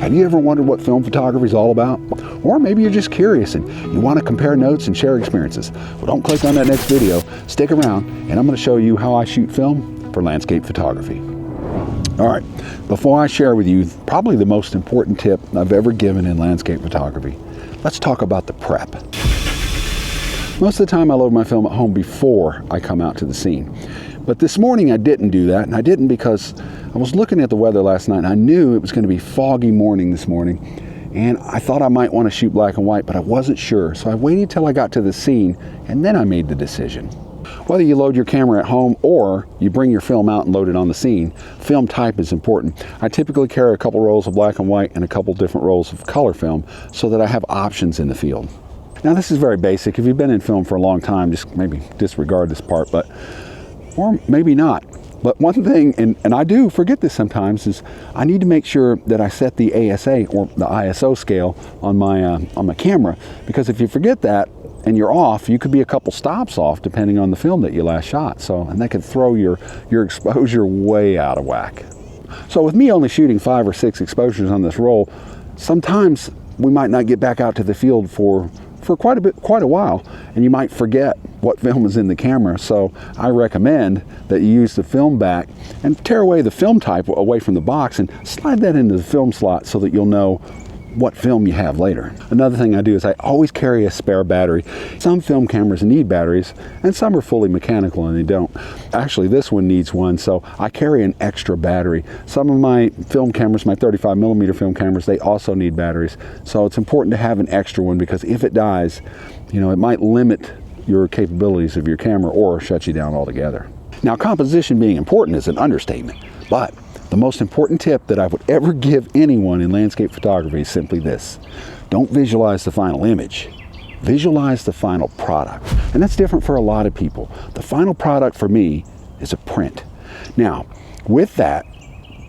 Have you ever wondered what film photography is all about? Or maybe you're just curious and you want to compare notes and share experiences. Well, don't click on that next video. Stick around and I'm going to show you how I shoot film for landscape photography. All right, before I share with you probably the most important tip I've ever given in landscape photography, let's talk about the prep. Most of the time I load my film at home before I come out to the scene. But this morning I didn't do that, and I didn't because I was looking at the weather last night and I knew it was going to be foggy morning this morning, and I thought I might want to shoot black and white, but I wasn't sure. So I waited till I got to the scene and then I made the decision. Whether you load your camera at home or you bring your film out and load it on the scene, film type is important. I typically carry a couple rolls of black and white and a couple different rolls of color film so that I have options in the field. Now this is very basic. If you've been in film for a long time, just maybe disregard this part, or maybe not. But one thing, and I do forget this sometimes, is I need to make sure that I set the ASA or the ISO scale on my camera, because if you forget that and you're off, you could be a couple stops off depending on the film that you last shot. And that could throw your exposure way out of whack. So with me only shooting 5 or 6 exposures on this roll, sometimes we might not get back out to the field for quite a while, and you might forget what film is in the camera. So I recommend that you use the film back and tear away the film type away from the box and slide that into the film slot so that you'll know what film you have later. Another thing I do is I always carry a spare battery. Some film cameras need batteries and some are fully mechanical and they don't. Actually, this one needs one, so I carry an extra battery. Some of my film cameras, my 35mm film cameras, they also need batteries. So it's important to have an extra one, because if it dies, it might limit your capabilities of your camera or shut you down altogether. Now, composition being important is an understatement, but the most important tip that I would ever give anyone in landscape photography is simply this: don't visualize the final image, visualize the final product. And that's different for a lot of people. The final product for me is a print. Now, with that,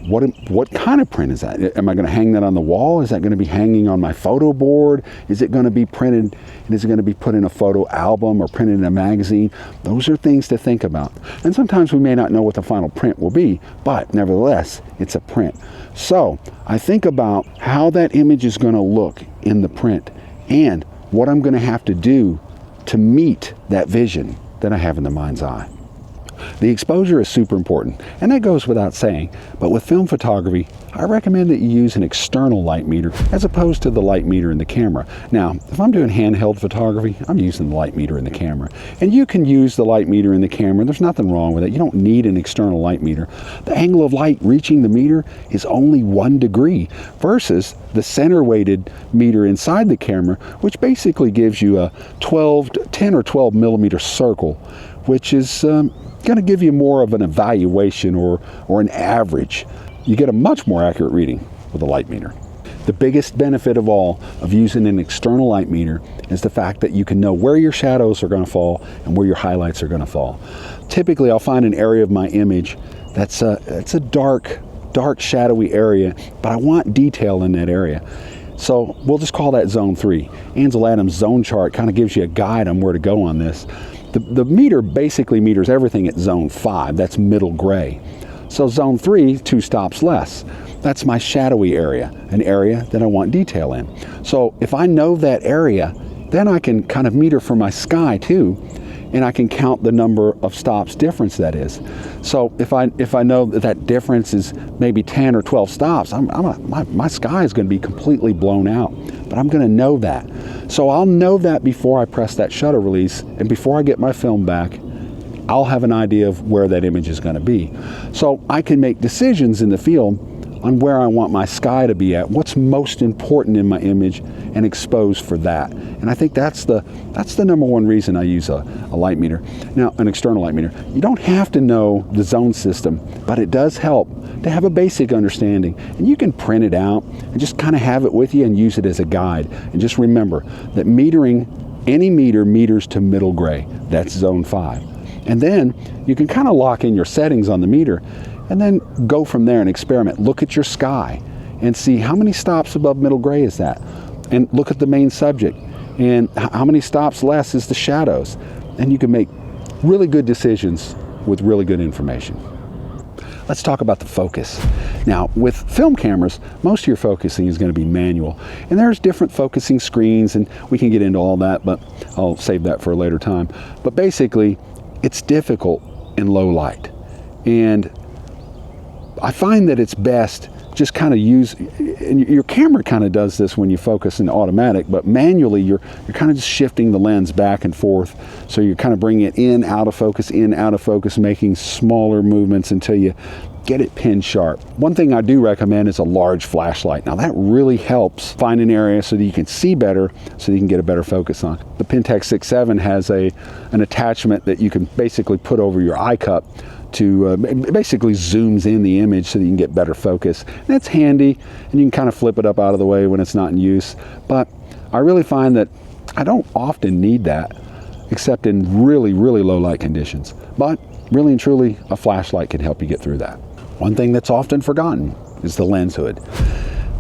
what kind of print is that? Am I going to hang that on the wall? Is that going to be hanging on my photo board? Is it going to be printed, and is it going to be put in a photo album or printed in a magazine? Those are things to think about. And sometimes we may not know what the final print will be, but nevertheless, it's a print. So I think about how that image is going to look in the print and what I'm going to have to do to meet that vision that I have in the mind's eye. The exposure is super important, and that goes without saying, but with film photography, I recommend that you use an external light meter as opposed to the light meter in the camera. Now, if I'm doing handheld photography, I'm using the light meter in the camera. And you can use the light meter in the camera. There's nothing wrong with it. You don't need an external light meter. The angle of light reaching the meter is only 1 degree versus the center weighted meter inside the camera, which basically gives you a 10 or 12 millimeter circle, which is going to give you more of an evaluation or an average. You get a much more accurate reading with a light meter. The biggest benefit of all of using an external light meter is the fact that you can know where your shadows are going to fall and where your highlights are going to fall. Typically, I'll find an area of my image that's a dark shadowy area, but I want detail in that area. So we'll just call that zone 3. Ansel Adams' zone chart kind of gives you a guide on where to go on this. The meter basically meters everything at zone 5. That's middle gray. So zone 3, 2 stops less. That's my shadowy area, an area that I want detail in. So if I know that area, then I can kind of meter for my sky too, and I can count the number of stops difference that is. So if I know that difference is maybe 10 or 12 stops, my sky is going to be completely blown out. But I'm going to know that. So I'll know that before I press that shutter release, and before I get my film back, I'll have an idea of where that image is going to be. So I can make decisions in the field on where I want my sky to be at, what's most important in my image, and expose for that. And I think that's the number one reason I use a light meter. Now, an external light meter. You don't have to know the zone system, but it does help to have a basic understanding. And you can print it out and just kind of have it with you and use it as a guide. And just remember that any meter meters to middle gray. That's zone 5. And then you can kind of lock in your settings on the meter and then go from there and experiment. Look at your sky and see how many stops above middle gray is that. And look at the main subject and how many stops less is the shadows. And you can make really good decisions with really good information. Let's talk about the focus. Now, with film cameras, most of your focusing is going to be manual. And there's different focusing screens, and we can get into all that, but I'll save that for a later time. But basically, it's difficult in low light. And I find that it's best just kind of use, and your camera kind of does this when you focus in automatic, but manually you're kind of just shifting the lens back and forth. So you're kind of bringing it in, out of focus, making smaller movements until you get it pinned sharp. One thing I do recommend is a large flashlight. Now that really helps find an area so that you can see better, so that you can get a better focus on. The Pentax 6.7 has an attachment that you can basically put over your eye cup to basically zooms in the image so that you can get better focus. And it's handy, and you can kind of flip it up out of the way when it's not in use. But I really find that I don't often need that, except in really, really low light conditions. But really and truly, a flashlight can help you get through that. One thing that's often forgotten is the lens hood.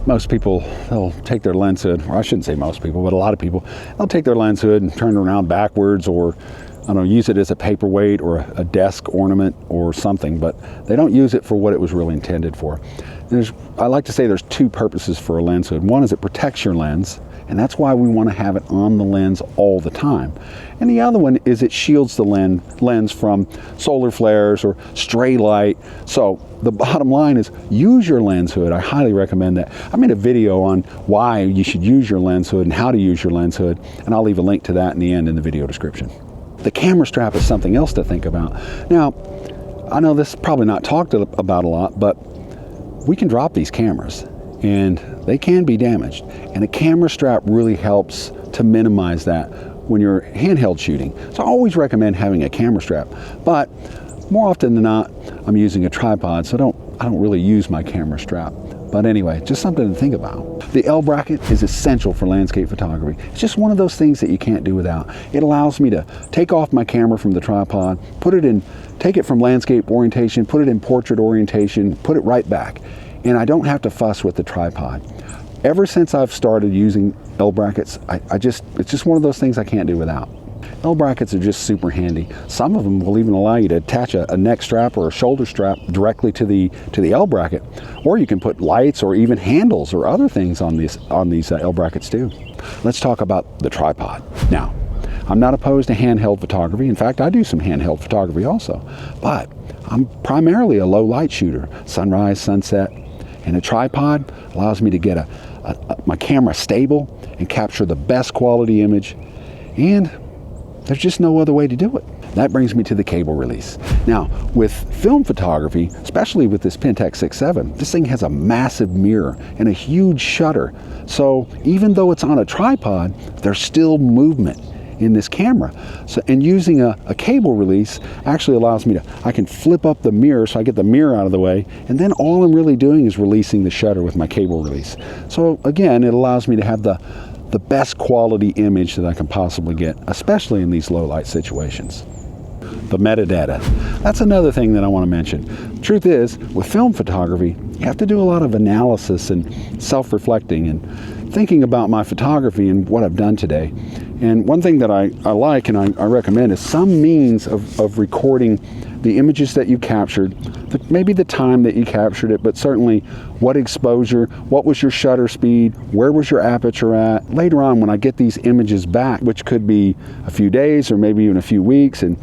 Most people, they'll take their lens hood, or I shouldn't say most people, but a lot of people, they'll take their lens hood and turn it around backwards, or I don't know, use it as a paperweight or a desk ornament or something, but they don't use it for what it was really intended for. I like to say there's two purposes for a lens hood. One is it protects your lens, and that's why we want to have it on the lens all the time. And the other one is it shields the lens from solar flares or stray light. So the bottom line is use your lens hood. I highly recommend that. I made a video on why you should use your lens hood and how to use your lens hood, and I'll leave a link to that in the end in the video description. The camera strap is something else to think about. Now, I know this is probably not talked about a lot, but we can drop these cameras and they can be damaged. And a camera strap really helps to minimize that when you're handheld shooting. So I always recommend having a camera strap, but more often than not, I'm using a tripod, so I don't really use my camera strap. But anyway, just something to think about. The L bracket is essential for landscape photography. It's just one of those things that you can't do without. It allows me to take off my camera from the tripod, take it from landscape orientation, put it in portrait orientation, put it right back. And I don't have to fuss with the tripod. Ever since I've started using L brackets, it's just one of those things I can't do without. L brackets are just super handy. Some of them will even allow you to attach a neck strap or a shoulder strap directly to the L bracket, or you can put lights or even handles or other things on these L brackets too. Let's talk about the tripod. Now, I'm not opposed to handheld photography. In fact, I do some handheld photography also, but I'm primarily a low light shooter, sunrise, sunset, and a tripod allows me to get my camera stable and capture the best quality image, and there's just no other way to do it. That brings me to the cable release. Now, with film photography, especially with this Pentax 6.7, this thing has a massive mirror and a huge shutter. So even though it's on a tripod, there's still movement in this camera. So, and using a cable release actually allows me I can flip up the mirror so I get the mirror out of the way, and then all I'm really doing is releasing the shutter with my cable release. So again, it allows me to have the best quality image that I can possibly get, especially in these low light situations. The metadata. That's another thing that I want to mention. Truth is, with film photography, you have to do a lot of analysis and self-reflecting and thinking about my photography and what I've done today. And one thing that I like and I recommend is some means of recording the images that you captured, maybe the time that you captured it, but certainly what exposure, what was your shutter speed, where was your aperture at. Later on, when I get these images back, which could be a few days or maybe even a few weeks, and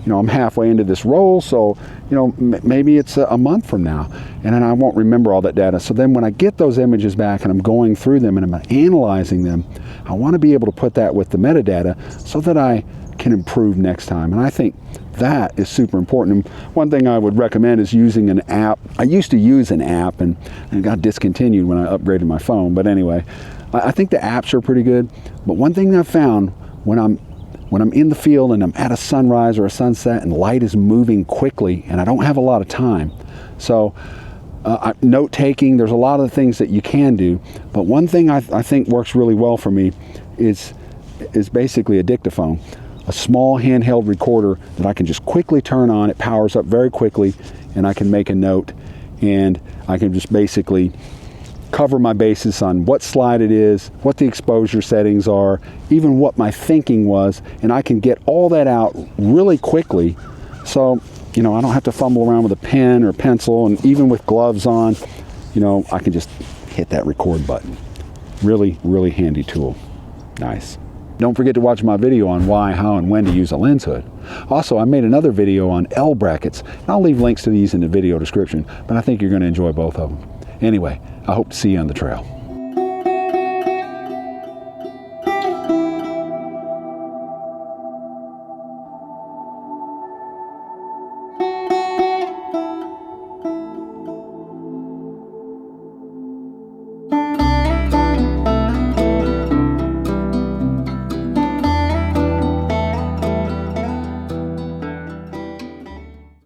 I'm halfway into this roll, so maybe it's a month from now, and then I won't remember all that data. So then when I get those images back and I'm going through them and I'm analyzing them, I want to be able to put that with the metadata so that I can improve next time. And I think that is super important. And one thing I would recommend is using an app. I used to use an app and it got discontinued when I upgraded my phone. But anyway, I think the apps are pretty good. But one thing I've found when I'm in the field and I'm at a sunrise or a sunset and light is moving quickly and I don't have a lot of time. So note taking, there's a lot of things that you can do. But one thing I think works really well for me is basically a dictaphone. A small handheld recorder that I can just quickly turn on. It powers up very quickly and I can make a note, and I can just basically cover my bases on what slide it is, what the exposure settings are, even what my thinking was, and I can get all that out really quickly. So, I don't have to fumble around with a pen or pencil, and even with gloves on, you know, I can just hit that record button. Really, really handy tool. Nice. Don't forget to watch my video on why, how, and when to use a lens hood. Also, I made another video on L brackets, and I'll leave links to these in the video description, but I think you're going to enjoy both of them. Anyway, I hope to see you on the trail.